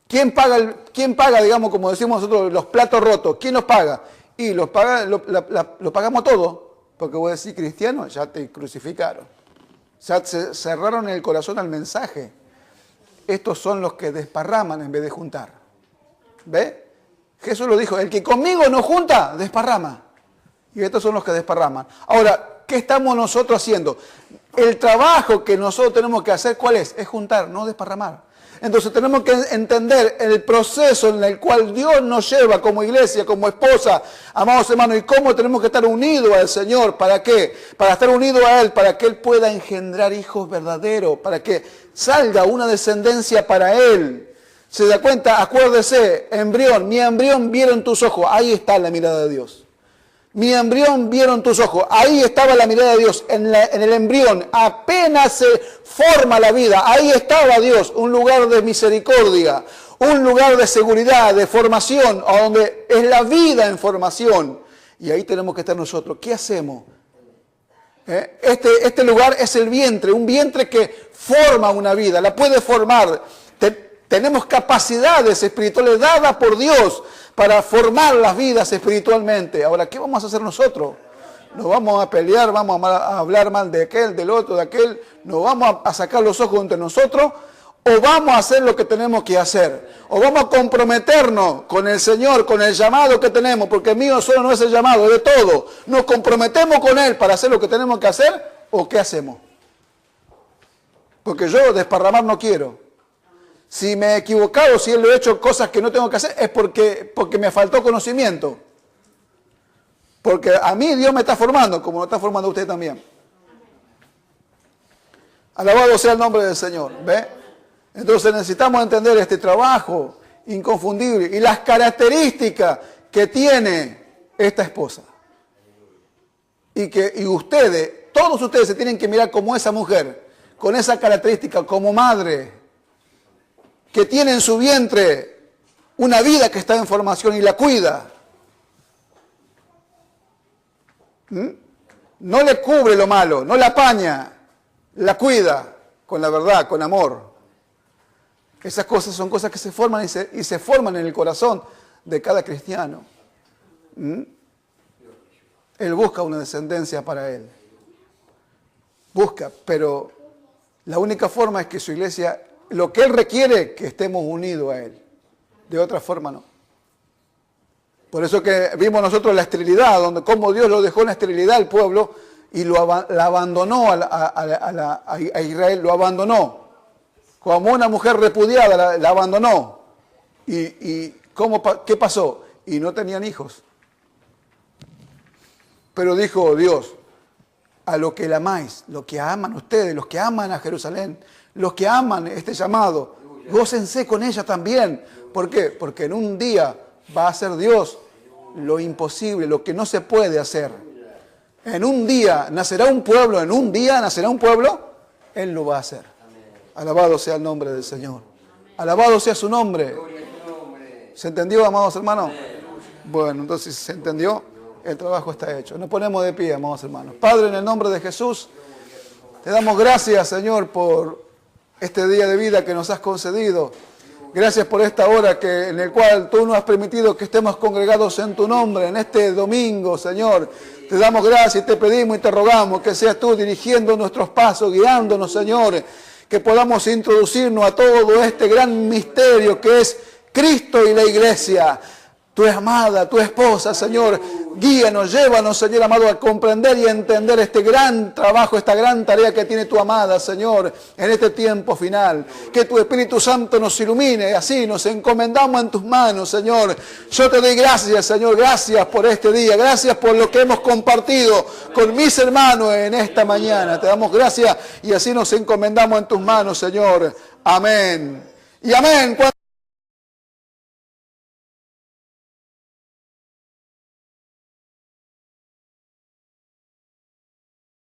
¿Quién paga, digamos, como decimos nosotros, los platos rotos? ¿Quién los paga? Y lo pagamos todos. Porque vos decís, cristiano, ya te crucificaron. Ya se cerraron el corazón al mensaje. Estos son los que desparraman en vez de juntar. ¿Ve? Jesús lo dijo, el que conmigo no junta, desparrama. Y estos son los que desparraman. Ahora, ¿qué estamos nosotros haciendo? el trabajo que nosotros tenemos que hacer, ¿cuál es? Es juntar, no desparramar. Entonces tenemos que entender el proceso en el cual Dios nos lleva como iglesia, como esposa, amados hermanos, y cómo tenemos que estar unidos al Señor. ¿Para qué? Para estar unidos a Él, para que Él pueda engendrar hijos verdaderos, para que salga una descendencia para Él. ¿Se da cuenta? Acuérdese, embrión, mi embrión vieron tus ojos, ahí está la mirada de Dios. Mi embrión vieron tus ojos. Ahí estaba la mirada de Dios, en el embrión. Apenas se forma la vida. Ahí estaba Dios, un lugar de misericordia, un lugar de seguridad, de formación, donde es la vida en formación. Y ahí tenemos que estar nosotros. ¿Qué hacemos? Este lugar es el vientre, un vientre que forma una vida, la puede formar. Tenemos capacidades espirituales dadas por Dios para formar las vidas espiritualmente. Ahora, ¿qué vamos a hacer nosotros? Nos vamos a pelear, vamos a hablar mal de aquel, del otro, de aquel. Nos vamos a sacar los ojos entre nosotros. O vamos a hacer lo que tenemos que hacer. O vamos a comprometernos con el Señor, con el llamado que tenemos. Porque el mío solo no es el llamado, es de todo. Nos comprometemos con Él para hacer lo que tenemos que hacer. ¿O qué hacemos? Porque yo desparramar no quiero. Si me he equivocado, si he hecho cosas que no tengo que hacer, es porque me faltó conocimiento. Porque a mí Dios me está formando, como lo está formando usted también. Alabado sea el nombre del Señor. ¿Ve? Entonces necesitamos entender este trabajo inconfundible y las características que tiene esta esposa. Y ustedes, todos ustedes se tienen que mirar como esa mujer, con esa característica, como madre, que tiene en su vientre una vida que está en formación y la cuida. No le cubre lo malo, no la apaña, la cuida con la verdad, con amor. Esas cosas son cosas que se forman y se forman en el corazón de cada cristiano. Él busca una descendencia para él. Busca, pero la única forma es que su iglesia, lo que Él requiere, que estemos unidos a Él. De otra forma no. Por eso que vimos nosotros la esterilidad, donde como Dios lo dejó en la esterilidad al pueblo y la abandonó a Israel, lo abandonó. Como una mujer repudiada, la abandonó. ¿Y qué pasó? Y no tenían hijos. Pero dijo Dios, a lo que la amáis, lo que aman ustedes, los que aman a Jerusalén, los que aman este llamado, gócense con ella también. ¿Por qué? Porque en un día va a hacer Dios lo imposible, lo que no se puede hacer. En un día nacerá un pueblo, Él lo va a hacer. Alabado sea el nombre del Señor. Alabado sea su nombre. ¿Se entendió, amados hermanos? Bueno, entonces si se entendió, el trabajo está hecho. Nos ponemos de pie, amados hermanos. Padre, en el nombre de Jesús, te damos gracias, Señor, por este día de vida que nos has concedido. Gracias por esta hora en el cual tú nos has permitido que estemos congregados en tu nombre, en este domingo, Señor. Te damos gracias y te pedimos y te rogamos que seas tú dirigiendo nuestros pasos, guiándonos, Señor. Que podamos introducirnos a todo este gran misterio que es Cristo y la iglesia. Tu amada, tu esposa, Señor, guíanos, llévanos, Señor amado, a comprender y a entender este gran trabajo, esta gran tarea que tiene tu amada, Señor, en este tiempo final. Que tu Espíritu Santo nos ilumine, así nos encomendamos en tus manos, Señor. Yo te doy gracias, Señor, gracias por este día, gracias por lo que hemos compartido con mis hermanos en esta mañana. Te damos gracias y así nos encomendamos en tus manos, Señor. Amén. Y amén.